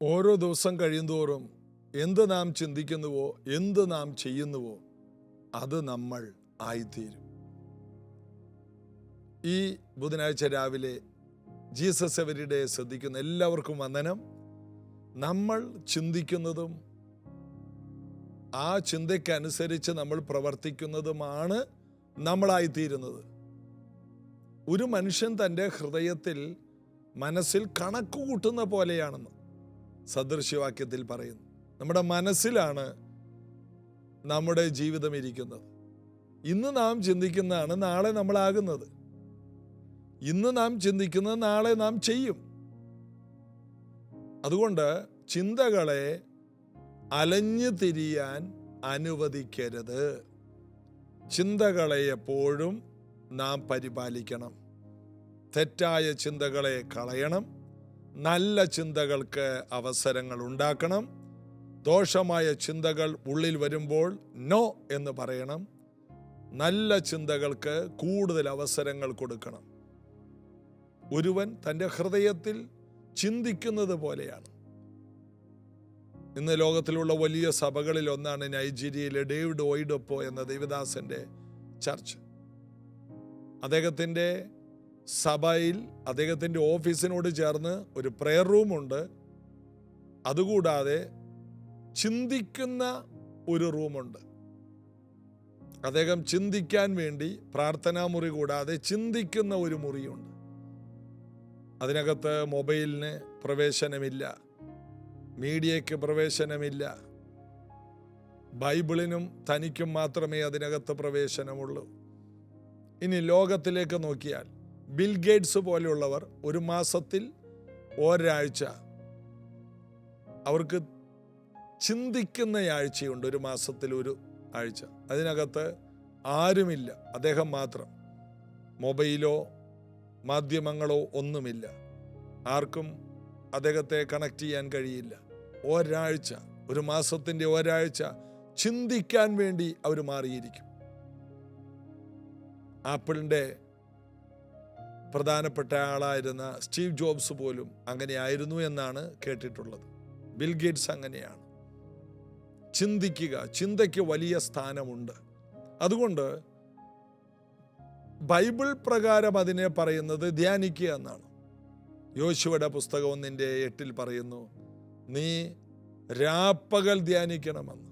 ഓരോ ദിവസം കഴിയുന്തോറും എന്ത് നാം ചിന്തിക്കുന്നുവോ, എന്ത് നാം ചെയ്യുന്നുവോ, അത് നമ്മൾ ആയിത്തീരും. ഈ ബുധനാഴ്ച രാവിലെ ജീസസ് എവരിഡേ ശ്രദ്ധിക്കുന്ന എല്ലാവർക്കും വന്ദനം. നമ്മൾ ചിന്തിക്കുന്നതും ആ ചിന്തയ്ക്കനുസരിച്ച് നമ്മൾ പ്രവർത്തിക്കുന്നതുമാണ് നമ്മളായിത്തീരുന്നത്. ഒരു മനുഷ്യൻ തൻ്റെ ഹൃദയത്തിൽ മനസ്സിൽ കണക്ക് കൂട്ടുന്ന പോലെയാണെന്ന് സദൃശ്യവാക്യത്തിൽ പറയുന്നു. നമ്മുടെ മനസ്സിലാണ് നമ്മുടെ ജീവിതം ഇരിക്കുന്നത്. ഇന്ന് നാം ചിന്തിക്കുന്നതാണ് നാളെ നമ്മളാകുന്നത്. ഇന്ന് നാം ചിന്തിക്കുന്നത് നാളെ നാം ചെയ്യും. അതുകൊണ്ട് ചിന്തകളെ അലഞ്ഞു തിരിയാൻ അനുവദിക്കരുത്. ചിന്തകളെ എപ്പോഴും നാം പരിപാലിക്കണം. തെറ്റായ ചിന്തകളെ കളയണം. നല്ല ചിന്തകൾക്ക് അവസരങ്ങൾ ഉണ്ടാക്കണം. ദോഷമായ ചിന്തകൾ ഉള്ളിൽ വരുമ്പോൾ നോ എന്ന് പറയണം. നല്ല ചിന്തകൾക്ക് കൂടുതൽ അവസരങ്ങൾ കൊടുക്കണം. ഒരുവൻ തൻ്റെ ഹൃദയത്തിൽ ചിന്തിക്കുന്നത് പോലെയാണ്. ഇന്ന് ലോകത്തിലുള്ള വലിയ സഭകളിൽ ഒന്നാണ് നൈജീരിയയിലെ ഡേവിഡ് ഒയ്ഡപ്പോ എന്ന ദേവദാസന്റെ ചർച്ച്. അദ്ദേഹത്തിൻ്റെ സഭയിൽ അദ്ദേഹത്തിൻ്റെ ഓഫീസിനോട് ചേർന്ന് ഒരു പ്രെയർ റൂമുണ്ട്. അതുകൂടാതെ ചിന്തിക്കുന്ന ഒരു റൂമുണ്ട്. അദ്ദേഹം ചിന്തിക്കാൻ വേണ്ടി പ്രാർത്ഥനാ മുറി കൂടാതെ ചിന്തിക്കുന്ന ഒരു മുറിയുണ്ട്. അതിനകത്ത് മൊബൈലിന് പ്രവേശനമില്ല, മീഡിയയ്ക്ക് പ്രവേശനമില്ല. ബൈബിളിനും തനിക്കും മാത്രമേ അതിനകത്ത് പ്രവേശനമുള്ളൂ. ഇനി ലോകത്തിലേക്ക് നോക്കിയാൽ ബിൽ ഗേറ്റ്സ് പോലെയുള്ളവർ ഒരു മാസത്തിൽ ഒരാഴ്ച അവർക്ക് ചിന്തിക്കുന്ന ആഴ്ചയുണ്ട്. ഒരു മാസത്തിൽ ഒരു ആഴ്ച അതിനകത്ത് ആരുമില്ല, അദ്ദേഹം മാത്രം. മൊബൈലോ മാധ്യമങ്ങളോ ഒന്നുമില്ല. ആർക്കും അദ്ദേഹത്തെ കണക്ട് ചെയ്യാൻ കഴിയില്ല. ഒരാഴ്ച, ഒരു മാസത്തിൻ്റെ ഒരാഴ്ച ചിന്തിക്കാൻ വേണ്ടി അവർ മാറിയിരിക്കും. ആപ്പിളിൻ്റെ പ്രധാനപ്പെട്ട ആളായിരുന്ന സ്റ്റീവ് ജോബ്സ് പോലും അങ്ങനെയായിരുന്നു എന്നാണ് കേട്ടിട്ടുള്ളത്. ബിൽ ഗേറ്റ്സ് അങ്ങനെയാണ്. ചിന്തിക്കുക, ചിന്തയ്ക്ക് വലിയ സ്ഥാനമുണ്ട്. അതുകൊണ്ട് ബൈബിൾ പ്രകാരം അതിനെ പറയുന്നത് ധ്യാനിക്കുക എന്നാണ്. യോശുവയുടെ പുസ്തകം 1:8 പറയുന്നു, നീ രാപ്പകൽ ധ്യാനിക്കണമെന്ന്.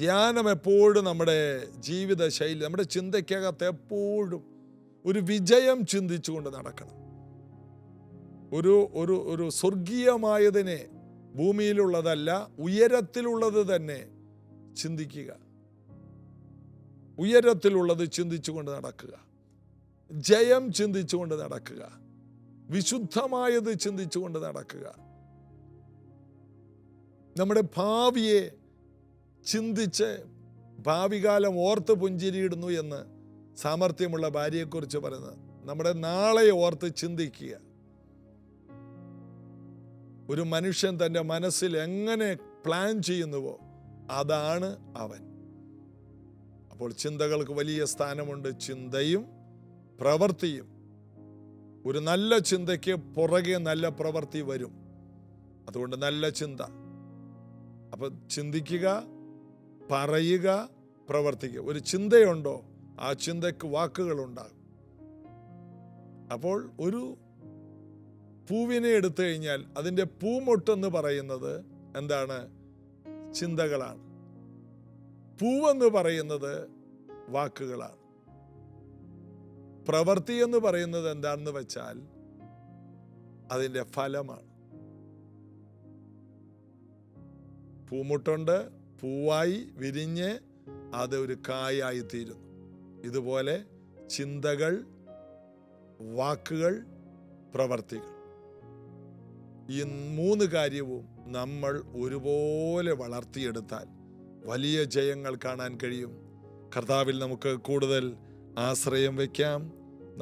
ധ്യാനം എപ്പോഴും നമ്മുടെ ജീവിത ശൈലി, നമ്മുടെ ചിന്തയ്ക്കകത്ത് എപ്പോഴും ഒരു വിജയം ചിന്തിച്ചുകൊണ്ട് നടക്കണം. ഒരു സ്വർഗീയമായതിനെ, ഭൂമിയിലുള്ളതല്ല ഉയരത്തിലുള്ളത് തന്നെ ചിന്തിക്കുക. ഉയരത്തിലുള്ളത് ചിന്തിച്ചുകൊണ്ട് നടക്കുക. ജയം ചിന്തിച്ചുകൊണ്ട് നടക്കുക. വിശുദ്ധമായത് ചിന്തിച്ചുകൊണ്ട് നടക്കുക. നമ്മുടെ ഭാവിയെ ചിന്തിച്ച് ഭാവികാലം ഓർത്ത് പുഞ്ചിരിയിടുന്നു എന്ന് സാമർഥ്യമുള്ള ഭാര്യയെക്കുറിച്ച് പറയുന്നത്. നമ്മുടെ നാളെ ഓർത്ത് ചിന്തിക്കുക. ഒരു മനുഷ്യൻ തൻ്റെ മനസ്സിൽ എങ്ങനെ പ്ലാൻ ചെയ്യുന്നുവോ അതാണ് അവൻ. അപ്പോൾ ചിന്തകൾക്ക് വലിയ സ്ഥാനമുണ്ട്. ചിന്തയും പ്രവൃത്തിയും. ഒരു നല്ല ചിന്തയ്ക്ക് പുറകെ നല്ല പ്രവൃത്തി വരും. അതുകൊണ്ട് നല്ല ചിന്ത. അപ്പം ചിന്തിക്കുക, പറയുക, പ്രവർത്തിക്കുക. ഒരു ചിന്തയുണ്ടോ ആ ചിന്തയ്ക്ക് വാക്കുകളുണ്ടാകും. അപ്പോൾ ഒരു പൂവിനെ എടുത്തു കഴിഞ്ഞാൽ അതിൻ്റെ പൂമൊട്ടെന്ന് പറയുന്നത് എന്താണ്? ചിന്തകളാണ്. പൂവെന്ന് പറയുന്നത് വാക്കുകളാണ്. പ്രവൃത്തി എന്ന് പറയുന്നത് എന്താണെന്ന് വെച്ചാൽ അതിൻ്റെ ഫലമാണ്. പൂമുട്ടുണ്ട്, പൂവായി വിരിഞ്ഞ് അത് ഒരു കായായി തീരുന്നു. ഇതുപോലെ ചിന്തകൾ, വാക്കുകൾ, പ്രവർത്തികൾ, ഈ 3 കാര്യവും നമ്മൾ ഒരുപോലെ വളർത്തിയെടുത്താൽ വലിയ ജയങ്ങൾ കാണാൻ കഴിയും. കർത്താവിൽ നമുക്ക് കൂടുതൽ ആശ്രയം വയ്ക്കാം.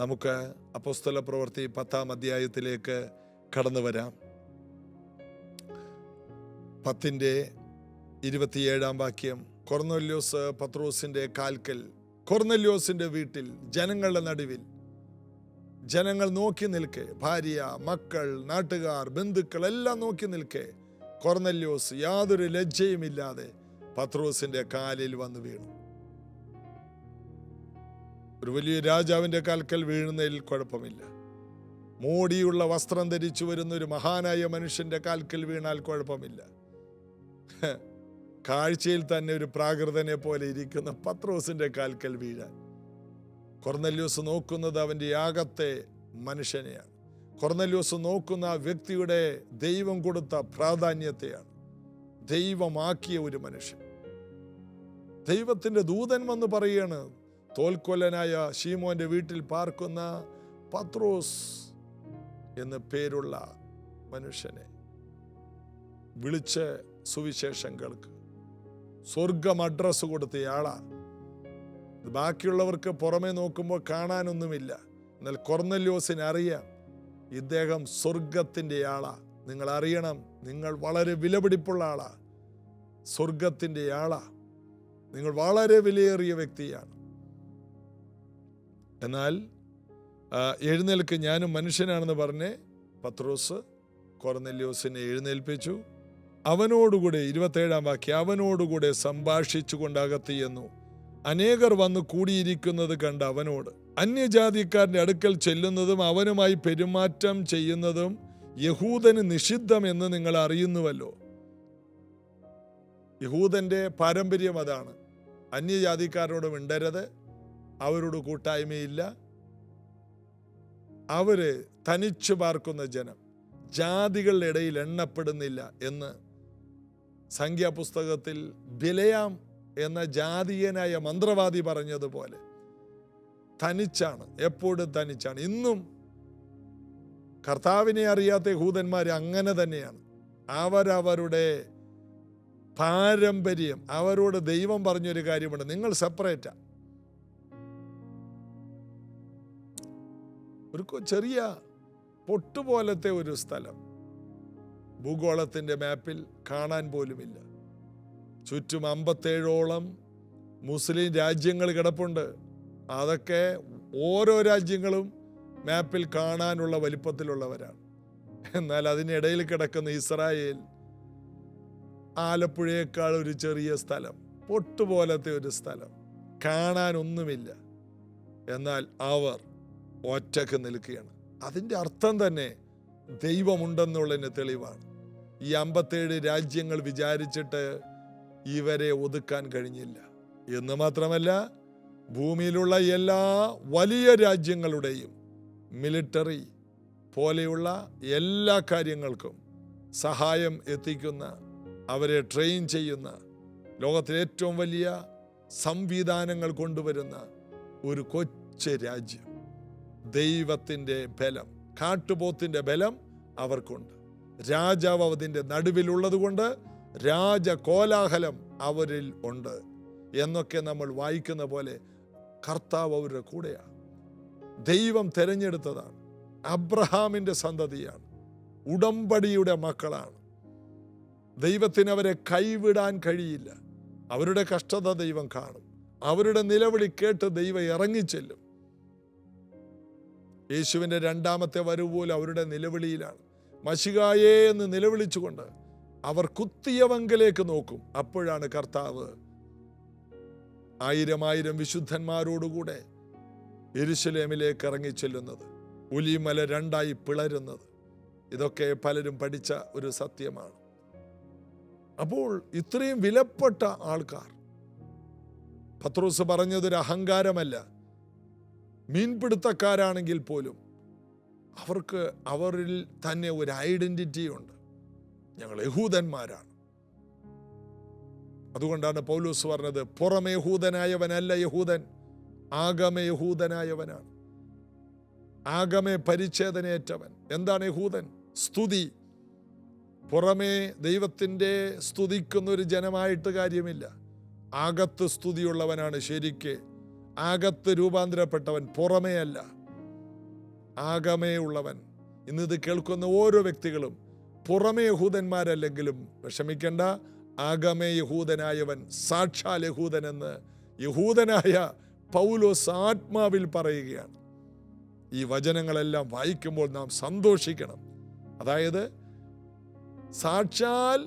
നമുക്ക് അപ്പോസ്തല പ്രവൃത്തി 10-ാം അധ്യായത്തിലേക്ക് കടന്നു വരാം. 10:27 വാക്യം. കൊർന്നല്യോസ് പത്രോസിന്റെ കാൽക്കൽ, കൊർന്നല്യോസിന്റെ വീട്ടിൽ ജനങ്ങളുടെ നടുവിൽ ജനങ്ങൾ നോക്കി നിൽക്കെ, ഭാര്യ, മക്കൾ, നാട്ടുകാർ, ബന്ധുക്കൾ എല്ലാം നോക്കി നിൽക്കെ, കൊർന്നല്യോസ് യാതൊരു ലജ്ജയുമില്ലാതെ പത്രോസിന്റെ കാലിൽ വന്ന് വീണു. ഒരു വലിയ രാജാവിന്റെ കാൽക്കൽ വീഴുന്നതിൽ കുഴപ്പമില്ല. മോടിയുള്ള വസ്ത്രം ധരിച്ചു വരുന്ന ഒരു മഹാനായ മനുഷ്യന്റെ കാൽക്കൽ വീണാൽ കുഴപ്പമില്ല. കാഴ്ചയിൽ തന്നെ ഒരു പ്രാകൃതനെ പോലെ ഇരിക്കുന്ന പത്രോസിന്റെ കാൽക്കൽ വീഴാൻ കൊർന്നല്യോസ് നോക്കുന്നത് അവന്റെ യാഗത്തെ മനുഷ്യനെയാണ്. കൊർന്നല്യോസ് നോക്കുന്ന ആ വ്യക്തിയുടെ ദൈവം കൊടുത്ത പ്രാധാന്യത്തെയാണ്, ദൈവമാക്കിയ ഒരു മനുഷ്യൻ. ദൈവത്തിന്റെ ദൂതൻ വന്ന് പറയാണ്, തോൽക്കൊല്ലനായ ശീമോന്റെ വീട്ടിൽ പാർക്കുന്ന പത്രോസ് എന്ന് പേരുള്ള മനുഷ്യനെ വിളിച്ച് സുവിശേഷം കേൾക്ക്. സ്വർഗം അഡ്രസ് കൊടുത്തയാളാ. ബാക്കിയുള്ളവർക്ക് പുറമെ നോക്കുമ്പോൾ കാണാനൊന്നുമില്ല. എന്നാൽ കൊർന്നല്യോസിന് അറിയാം, ഇദ്ദേഹം സ്വർഗത്തിൻ്റെ ആളാ. നിങ്ങൾ അറിയണം, നിങ്ങൾ വളരെ വിലപിടിപ്പുള്ള ആളാ, സ്വർഗത്തിൻ്റെ ആളാ, നിങ്ങൾ വളരെ വിലയേറിയ വ്യക്തിയാണ്. എന്നാൽ എഴുന്നേൽക്ക്, ഞാനും മനുഷ്യനാണെന്ന് പറഞ്ഞ് പത്രോസ് കൊർന്നല്യോസിനെ എഴുന്നേൽപ്പിച്ചു. അവനോടുകൂടെ 27 വാക്യം, അവനോടുകൂടെ സംഭാഷിച്ചു കൊണ്ടകത്ത് ചെന്നു. അനേകർ വന്ന് കൂടിയിരിക്കുന്നത് കണ്ട് അവനോട്, അന്യജാതിക്കാരൻ്റെ അടുക്കൽ ചെല്ലുന്നതും അവനുമായി പെരുമാറ്റം ചെയ്യുന്നതും യഹൂദന് നിഷിദ്ധമെന്ന് നിങ്ങൾ അറിയുന്നുവല്ലോ. യഹൂദന്റെ പാരമ്പര്യം അതാണ്. അന്യജാതിക്കാരോട് മിണ്ടരുത്, അവരോട് കൂട്ടായ്മയില്ല. അവര് തനിച്ചു പാർക്കുന്ന ജനം, ജാതികളുടെ ഇടയിൽ എണ്ണപ്പെടുന്നില്ല എന്ന് സംഖ്യാപുസ്തകത്തിൽ ബിലയാം എന്ന ജാതീയനായ മന്ത്രവാദി പറഞ്ഞതുപോലെ തനിച്ചാണ്, എപ്പോഴും തനിച്ചാണ്. ഇന്നും കർത്താവിനെ അറിയാത്ത യഹൂദന്മാർ അങ്ങനെ തന്നെയാണ്. അവരവരുടെ പാരമ്പര്യം, അവരോട് ദൈവം പറഞ്ഞൊരു കാര്യമുണ്ട്, നിങ്ങൾ സെപ്പറേറ്റാ. ഒരു ചെറിയ പൊട്ടുപോലത്തെ ഒരു സ്ഥലം ഭൂഗോളത്തിന്റെ മാപ്പിൽ കാണാൻ പോലുമില്ല. ചുറ്റും 57ഓളം മുസ്ലിം രാജ്യങ്ങൾ കിടപ്പുണ്ട്. അതൊക്കെ ഓരോ രാജ്യങ്ങളും മാപ്പിൽ കാണാനുള്ള വലിപ്പത്തിലുള്ളവരാണ്. എന്നാൽ അതിനിടയിൽ കിടക്കുന്ന ഇസ്രായേൽ ആലപ്പുഴയേക്കാൾ ഒരു ചെറിയ സ്ഥലം, പൊട്ടുപോലത്തെ ഒരു സ്ഥലം, കാണാനൊന്നുമില്ല. എന്നാൽ അവർ ഒറ്റക്ക് നിൽക്കുകയാണ്. അതിൻ്റെ അർത്ഥം തന്നെ ദൈവമുണ്ടെന്നുള്ളതിന് തെളിവാണ്. ഈ 57 രാജ്യങ്ങൾ വിചാരിച്ചിട്ട് ഇവരെ ഒതുക്കാൻ കഴിഞ്ഞില്ല എന്ന് മാത്രമല്ല, ഭൂമിയിലുള്ള എല്ലാ വലിയ രാജ്യങ്ങളുടെയും മിലിറ്ററി പോലെയുള്ള എല്ലാ കാര്യങ്ങൾക്കും സഹായം എത്തിക്കുന്ന, അവരെ ട്രെയിൻ ചെയ്യുന്ന, ലോകത്തിലെ ഏറ്റവും വലിയ സംവിധാനങ്ങൾ കൊണ്ടുവരുന്ന ഒരു കൊച്ചു രാജ്യം. ദൈവത്തിൻ്റെ ബലം, കാട്ടുപോത്തിൻ്റെ ബലം അവർക്കുണ്ട്. രാജാവ് അതിൻ്റെ നടുവിലുള്ളത് കൊണ്ട് രാജകോലാഹലം അവരിൽ ഉണ്ട് എന്നൊക്കെ നമ്മൾ വായിക്കുന്ന പോലെ കർത്താവ് അവരുടെ കൂടെയാണ്. ദൈവം തിരഞ്ഞെടുത്തതാണ്, അബ്രഹാമിൻ്റെ സന്തതിയാണ്, ഉടമ്പടിയുടെ മക്കളാണ്. ദൈവത്തിന് അവരെ കൈവിടാൻ കഴിയില്ല. അവരുടെ കഷ്ടത ദൈവം കാണും. അവരുടെ നിലവിളി കേട്ട് ദൈവം ഇറങ്ങിച്ചെല്ലും. യേശുവിൻ്റെ 2ാമത്തെ വരവ് പോലും അവരുടെ നിലവിളിയിലാണ്. മശിഹായേ എന്ന് നിലവിളിച്ചുകൊണ്ട് അവർ കുത്തിയവങ്കലേക്ക് നോക്കും. അപ്പോഴാണ് കർത്താവ് 1000 വിശുദ്ധന്മാരോടുകൂടെ യെരുശലേമിലേക്ക് ഇറങ്ങിച്ചെല്ലുന്നത്, ഒലിവ്മല 2ആയി പിളരുന്നത്. ഇതൊക്കെ പലരും പഠിച്ച ഒരു സത്യമാണ്. അപ്പോൾ ഇത്രയും വിലപ്പെട്ട ആൾക്കാർ, പത്രോസ് പറഞ്ഞതൊരു അഹങ്കാരമല്ല, മീൻപിടുത്തക്കാരാണെങ്കിൽ പോലും അവർക്ക് അവരിൽ തന്നെ ഒരു ഐഡന്റിറ്റി ഉണ്ട്. ഞങ്ങൾ യഹൂദന്മാരാണ്. അതുകൊണ്ടാണ് പൗലോസ് പറഞ്ഞത്, പുറമെ യഹൂദനായവനല്ല യഹൂദൻ, ആഗമേ യഹൂദനായവനാണ്. ആഗമേ പരിച്ഛേദനയേറ്റവൻ. എന്താണ് യഹൂദൻ? സ്തുതി. പുറമേ ദൈവത്തിൻ്റെ സ്തുതിക്കുന്ന ഒരു ജനമായിട്ട് കാര്യമില്ല. അകത്ത് സ്തുതിയുള്ളവനാണ് ശരിക്ക്. അകത്ത് രൂപാന്തരപ്പെട്ടവൻ, പുറമേ അല്ല, ആഗമേ ഉള്ളവൻ. ഇന്നിത് കേൾക്കുന്ന ഓരോ വ്യക്തികളും പുറമേ യഹൂദന്മാരല്ലെങ്കിലും വിഷമിക്കേണ്ട, ആഗമേ യഹൂദനായവൻ, സാക്ഷാൽ യഹൂദനെന്ന് യഹൂദനായ പൗലോസ് ആത്മാവിൽ പറയുകയാണ്. ഈ വചനങ്ങളെല്ലാം വായിക്കുമ്പോൾ നാം സന്തോഷിക്കണം. അതായത് സാക്ഷാൽ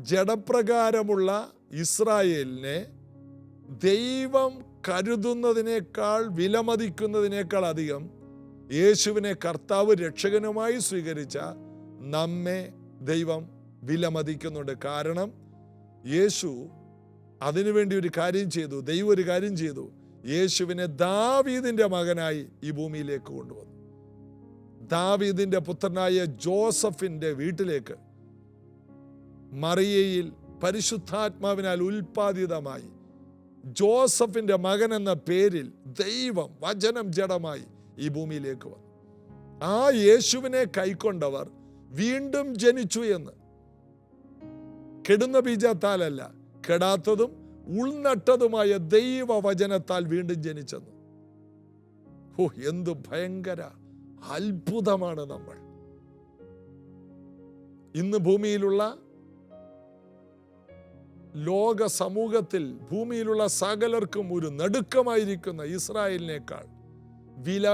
ജഡപ്രകാരമുള്ള ഇസ്രായേലിനെ ദൈവം കരുതുന്നതിനേക്കാൾ, വിലമതിക്കുന്നതിനേക്കാൾ അധികം യേശുവിനെ കർത്താവ് രക്ഷകനുമായി സ്വീകരിച്ച നമ്മെ ദൈവം വിലമതിക്കുന്നുണ്ട്. കാരണം യേശു അതിനുവേണ്ടി ഒരു കാര്യം ചെയ്തു. ദൈവം ഒരു കാര്യം ചെയ്തു. യേശുവിനെ ദാവീദിന്റെ മകനായി ഈ ഭൂമിയിലേക്ക് കൊണ്ടുവന്നു. ദാവീദിന്റെ പുത്രനായ ജോസഫിന്റെ വീട്ടിലേക്ക് മറിയയിൽ പരിശുദ്ധാത്മാവിനാൽ ഉൽപ്പാദിതമായി ജോസഫിന്റെ മകൻ എന്ന പേരിൽ ദൈവം വചനം ജഡമായി ഈ ഭൂമിയിലേക്ക് വന്നു. ആ യേശുവിനെ കൈക്കൊണ്ടവർ വീണ്ടും ജനിച്ചു എന്ന്. കെടുന്ന ബീജത്താലല്ല, കെടാത്തതും ഉൾനട്ടതുമായ ദൈവവചനത്താൽ വീണ്ടും ജനിച്ചെന്ന്. എന്തു ഭയങ്കര അത്ഭുതമാണ് നമ്മൾ. ഇന്ന് ഭൂമിയിലുള്ള ലോക സമൂഹത്തിൽ ഭൂമിയിലുള്ള സകലർക്കും ഒരു നടുക്കമായിരിക്കുന്ന ഇസ്രായേലിനേക്കാൾ വില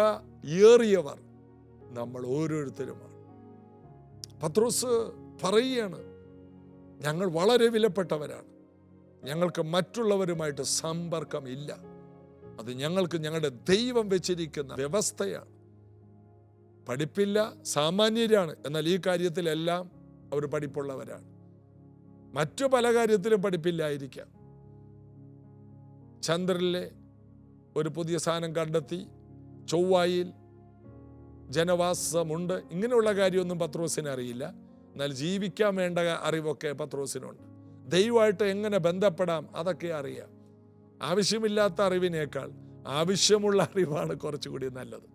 ഏറിയവർ നമ്മൾ ഓരോരുത്തരുമാണ്. പത്രോസ് പറയുകയാണ്, ഞങ്ങൾ വളരെ വിലപ്പെട്ടവരാണ്. ഞങ്ങൾക്ക് മറ്റുള്ളവരുമായിട്ട് സമ്പർക്കമില്ല. അത് ഞങ്ങൾക്ക് ഞങ്ങളുടെ ദൈവം വെച്ചിരിക്കുന്ന വ്യവസ്ഥയാണ്. പഠിപ്പില്ല, സാമാന്യരാണ്. എന്നാൽ ഈ കാര്യത്തിലെല്ലാം അവർ പഠിപ്പുള്ളവരാണ്. മറ്റു പല കാര്യത്തിലും പഠിപ്പില്ലായിരിക്കാം. ചന്ദ്രനിലെ ഒരു പുതിയ സാധനം കണ്ടെത്തി, ചൊവ്വായിൽ ജനവാസമുണ്ട്, ഇങ്ങനെയുള്ള കാര്യമൊന്നും പത്രോസിന് അറിയില്ല. എന്നാൽ ജീവിക്കാൻ വേണ്ട അറിവൊക്കെ പത്രോസിനുണ്ട്. ദൈവമായിട്ട് എങ്ങനെ ബന്ധപ്പെടാം അതൊക്കെ അറിയാം. ആവശ്യമില്ലാത്ത അറിവിനേക്കാൾ ആവശ്യമുള്ള അറിവാണ് കുറച്ചുകൂടി നല്ലത്.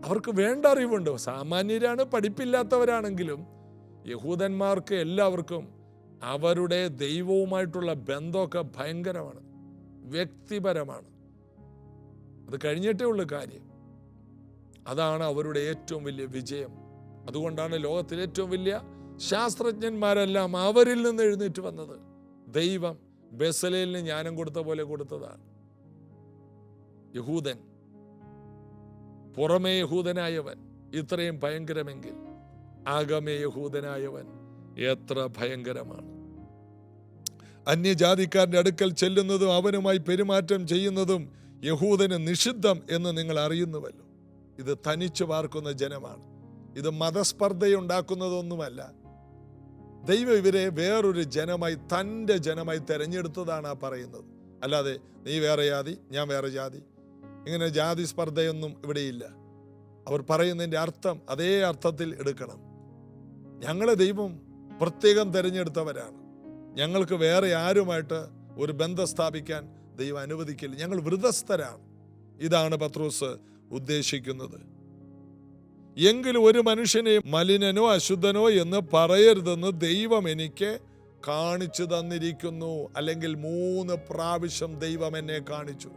അവർക്ക് വേണ്ട അറിവുണ്ട്. സാമാന്യരാണ്, പഠിപ്പില്ലാത്തവരാണെങ്കിലും യഹൂദന്മാർക്ക് എല്ലാവർക്കും അവരുടെ ദൈവവുമായിട്ടുള്ള ബന്ധമൊക്കെ ഭയങ്കരമാണ്, വ്യക്തിപരമാണ്. അത് കഴിഞ്ഞിട്ടേ ഉള്ളൂ കാര്യം. അതാണ് അവരുടെ ഏറ്റവും വലിയ വിജയം. അതുകൊണ്ടാണ് ലോകത്തിലെ ഏറ്റവും വലിയ ശാസ്ത്രജ്ഞന്മാരെല്ലാം അവരിൽ നിന്ന് എഴുന്നേറ്റ് വന്നത്. ദൈവം ബെസലേലിന് ജ്ഞാനം കൊടുത്ത പോലെ കൊടുത്തതാണ്. യഹൂദൻ, പുറമേ യഹൂദനായവൻ ഇത്രയും ഭയങ്കരമെങ്കിൽ ആഗമേ യഹൂദനായവൻ എത്ര ഭയങ്കരമാണ്. അന്യജാതിക്കാരൻ്റെ അടുക്കൽ ചെല്ലുന്നതും അവനുമായി പെരുമാറ്റം ചെയ്യുന്നതും യഹൂദന് നിഷിദ്ധം എന്ന് നിങ്ങൾ അറിയുന്നുവല്ലോ. ഇത് തനിച്ചു പാർക്കുന്ന ജനമാണ്. ഇത് മതസ്പർദ്ധയുണ്ടാക്കുന്നതൊന്നുമല്ല. ദൈവം ഇവരെ വേറൊരു ജനമായി, തൻ്റെ ജനമായി തെരഞ്ഞെടുത്തതാണ് ആ പറയുന്നത്. അല്ലാതെ നീ വേറെ ജാതി, ഞാൻ വേറെ ജാതി, ഇങ്ങനെ ജാതി സ്പർദ്ധയൊന്നും ഇവിടെയില്ല. അവർ പറയുന്നതിൻ്റെ അർത്ഥം അതേ അർത്ഥത്തിൽ എടുക്കണം. ഞങ്ങളെ ദൈവം പ്രത്യേകം തിരഞ്ഞെടുത്തവരാണ്. ഞങ്ങൾക്ക് വേറെ ആരുമായിട്ട് ഒരു ബന്ധം സ്ഥാപിക്കാൻ ദൈവം അനുവദിക്കില്ല. ഞങ്ങൾ വൃതസ്ഥരാണ്. ഇതാണ് പത്രോസ് ഉദ്ദേശിക്കുന്നത്. എങ്കിലും ഒരു മനുഷ്യനെ മലിനനോ അശുദ്ധനോ എന്ന് പറയരുതെന്ന് ദൈവം എനിക്ക് കാണിച്ചു തന്നിരിക്കുന്നു. അല്ലെങ്കിൽ 3 പ്രാവശ്യം ദൈവം എന്നെ കാണിച്ചു.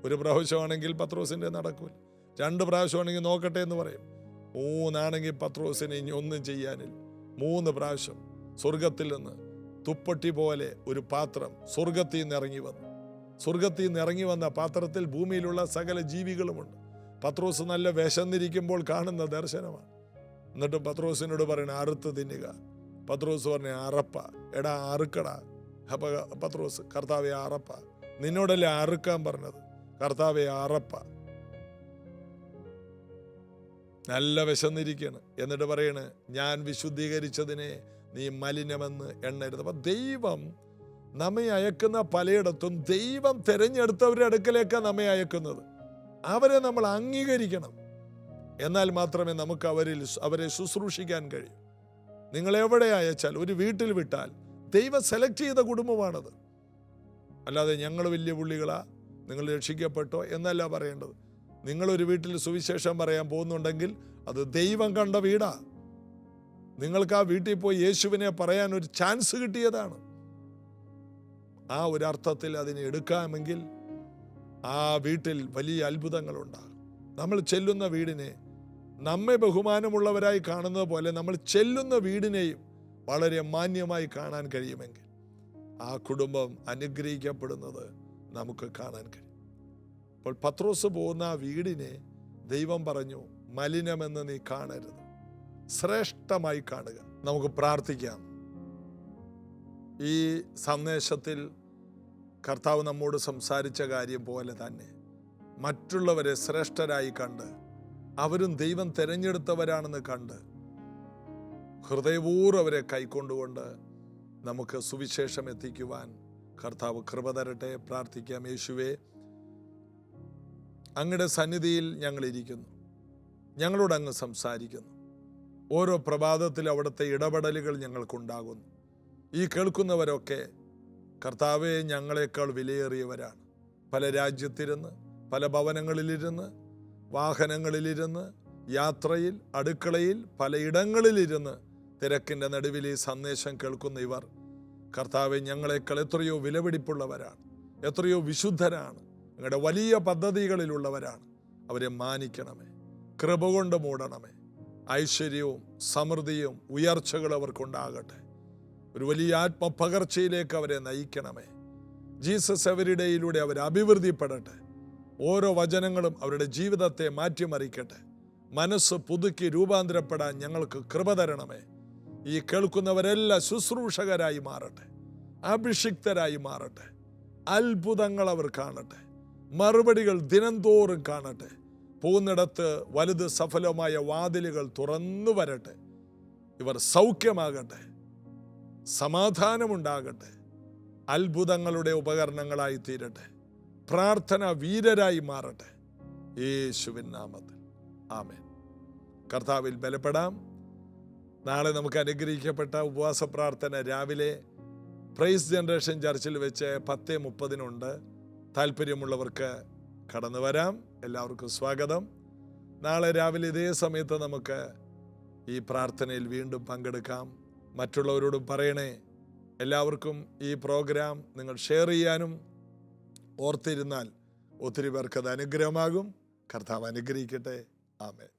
ഒരു പ്രാവശ്യമാണെങ്കിൽ പത്രോസിൻ്റെ നടക്കൂല. 2 പ്രാവശ്യമാണെങ്കിൽ നോക്കട്ടെ എന്ന് പറയും. 3 പത്രോസിന് ഇനി ഒന്നും ചെയ്യാനില്ല. 3 പ്രാവശ്യം സ്വർഗത്തിൽ നിന്ന് തുപ്പട്ടി പോലെ ഒരു പാത്രം സ്വർഗത്തിൽ നിന്ന് ഇറങ്ങി വന്നു. സ്വർഗത്തിൽ നിന്ന് ഇറങ്ങി വന്ന പാത്രത്തിൽ ഭൂമിയിലുള്ള സകല ജീവികളുമുണ്ട്. പത്രോസ് നല്ല വിശന്നിരിക്കുമ്പോൾ കാണുന്ന ദർശനമാണ്. എന്നിട്ടും പത്രോസിനോട് പറയണ അറുത്ത് തിന്നുക. പത്രോസ് പറഞ്ഞ അറപ്പ. എടാ അറുക്കടാ. അപ്പൊ പത്രോസ്, കർത്താവെ അറപ്പ. നിന്നോടല്ലേ അറുക്കാൻ പറഞ്ഞത്, കർത്താവെ അറപ്പ. നല്ല വിശന്നിരിക്കുകയാണ്. എന്നിട്ട് പറയണ്, ഞാൻ വിശുദ്ധീകരിച്ചതിനെ നീ മലിനമെന്ന് എണ്ണരുത്. അപ്പൊ ദൈവം നമ്മെ അയക്കുന്ന പലയിടത്തും ദൈവം തിരഞ്ഞെടുത്തവരുടെ അടുക്കലേക്കാണ് നമ്മെ അയക്കുന്നത്. അവരെ നമ്മൾ അംഗീകരിക്കണം. എന്നാൽ മാത്രമേ നമുക്ക് അവരെ ശുശ്രൂഷിക്കാൻ കഴിയൂ. നിങ്ങൾ എവിടെ അയച്ചാൽ, ഒരു വീട്ടിൽ വിട്ടാൽ ദൈവം സെലക്ട് ചെയ്ത കുടുംബമാണത്. അല്ലാതെ ഞങ്ങൾ വലിയ പുള്ളികളാ, നിങ്ങൾ രക്ഷിക്കപ്പെട്ടോ എന്നല്ല പറയേണ്ടത്. നിങ്ങളൊരു വീട്ടിൽ സുവിശേഷം പറയാൻ പോകുന്നുണ്ടെങ്കിൽ അത് ദൈവം കണ്ട വീടാ. നിങ്ങൾക്ക് ആ വീട്ടിൽ പോയി യേശുവിനെ പറയാൻ ഒരു ചാൻസ് കിട്ടിയതാണ്. ആ ഒരു അർത്ഥത്തിൽ അതിനെ എടുക്കാമെങ്കിൽ ആ വീട്ടിൽ വലിയ അത്ഭുതങ്ങളുണ്ടാകും. നമ്മൾ ചെല്ലുന്ന വീടിനെ നമ്മെ ബഹുമാനമുള്ളവരായി കാണുന്നത് പോലെ നമ്മൾ ചെല്ലുന്ന വീടിനെയും വളരെ മാന്യമായി കാണാൻ കഴിയുമെങ്കിൽ ആ കുടുംബം അനുഗ്രഹിക്കപ്പെടുന്നത് നമുക്ക് കാണാൻ കഴിയും. അപ്പോൾ പത്രോസ് പോകുന്ന ആ വീടിനെ ദൈവം പറഞ്ഞു, മലിനമെന്ന് നീ കാണരുത്, ശ്രേഷ്ഠമായി കാണുക. നമുക്ക് പ്രാർത്ഥിക്കാം. ഈ സന്ദേശത്തിൽ കർത്താവ് നമ്മോട് സംസാരിച്ച കാര്യം പോലെ തന്നെ മറ്റുള്ളവരെ ശ്രേഷ്ഠരായി കണ്ട് അവരും ദൈവം തിരഞ്ഞെടുത്തവരാണെന്ന് കണ്ട് ഹൃദയപൂർവ്വം അവരെ കൈക്കൊണ്ടുകൊണ്ട് നമുക്ക് സുവിശേഷം എത്തിക്കുവാൻ കർത്താവ് കൃപ തരട്ടെ. പ്രാർത്ഥിക്കാം. യേശുവേ, അങ്ങയുടെ സന്നിധിയിൽ ഞങ്ങളിരിക്കുന്നു, ഞങ്ങളോട് അങ്ങ് സംസാരിക്കുന്നു. ഓരോ പ്രഭാതത്തിൽ അവിടുത്തെ ഇടപെടലുകൾ ഞങ്ങൾക്കുണ്ടാകുന്നു. ഈ കേൾക്കുന്നവരൊക്കെ കർത്താവെ ഞങ്ങളെക്കാൾ വിലയേറിയവരാണ്. പല രാജ്യത്തിരുന്ന്, പല ഭവനങ്ങളിലിരുന്ന്, വാഹനങ്ങളിലിരുന്ന്, യാത്രയിൽ, അടുക്കളയിൽ, പലയിടങ്ങളിലിരുന്ന് തിരക്കിൻ്റെ നടുവിൽ ഈ സന്ദേശം കേൾക്കുന്ന ഇവർ കർത്താവെ ഞങ്ങളെക്കാൾ എത്രയോ വിലപിടിപ്പുള്ളവരാണ്, എത്രയോ വിശുദ്ധരാണ്, ഞങ്ങളുടെ വലിയ പദ്ധതികളിലുള്ളവരാണ്. അവരെ മാനിക്കണമേ, കൃപ കൊണ്ട് മൂടണമേ. ഐശ്വര്യവും സമൃദ്ധിയും ഉയർച്ചകളും അവർക്കുണ്ടാകട്ടെ. ഒരു വലിയ ആത്മപകർച്ചയിലേക്ക് അവരെ നയിക്കണമേ. ജീസസ് എവരിഡേയിലൂടെ അവർ അഭിവൃദ്ധിപ്പെടട്ടെ. ഓരോ വചനങ്ങളും അവരുടെ ജീവിതത്തെ മാറ്റിമറിക്കട്ടെ. മനസ്സ് പുതുക്കി രൂപാന്തരപ്പെടാൻ ഞങ്ങൾക്ക് കൃപ തരണമേ. ഈ കേൾക്കുന്നവരെല്ലാം ശുശ്രൂഷകരായി മാറട്ടെ, അഭിഷിക്തരായി മാറട്ടെ. അത്ഭുതങ്ങൾ അവർ കാണട്ടെ, മറുപടികൾ ദിനംതോറും കാണട്ടെ. പോകുന്നിടത്ത് വലുത് സഫലമായ വാതിലുകൾ തുറന്നു വരട്ടെ. ഇവർ സൗഖ്യമാകട്ടെ, സമാധാനമുണ്ടാകട്ടെ, അത്ഭുതങ്ങളുടെ ഉപകരണങ്ങളായി തീരട്ടെ, പ്രാർത്ഥന വീരരായി മാറട്ടെ. യേശുവിൻ നാമത്തിൽ ആമേൻ. കർത്താവിൽ ബലപ്പെടാം. നാളെ നമുക്ക് അനുഗ്രഹിക്കപ്പെട്ട ഉപവാസ പ്രാർത്ഥന രാവിലെ പ്രൈസ് ജനറേഷൻ ചർച്ചിൽ വെച്ച് 10:30 താല്പര്യമുള്ളവർക്ക് കടന്നു വരാം. എല്ലാവർക്കും സ്വാഗതം. നാളെ രാവിലെ ഇതേ സമയത്ത് നമുക്ക് ഈ പ്രാർത്ഥനയിൽ വീണ്ടും പങ്കെടുക്കാം. മറ്റുള്ളവരോടും പറയണേ. എല്ലാവർക്കും ഈ പ്രോഗ്രാം നിങ്ങൾ ഷെയർ ചെയ്യാനും ഓർത്തിരുന്നാൽ ഒത്തിരി പേർക്ക് അത് അനുഗ്രഹമാകും. കർത്താവ് അനുഗ്രഹിക്കട്ടെ. ആമേൻ.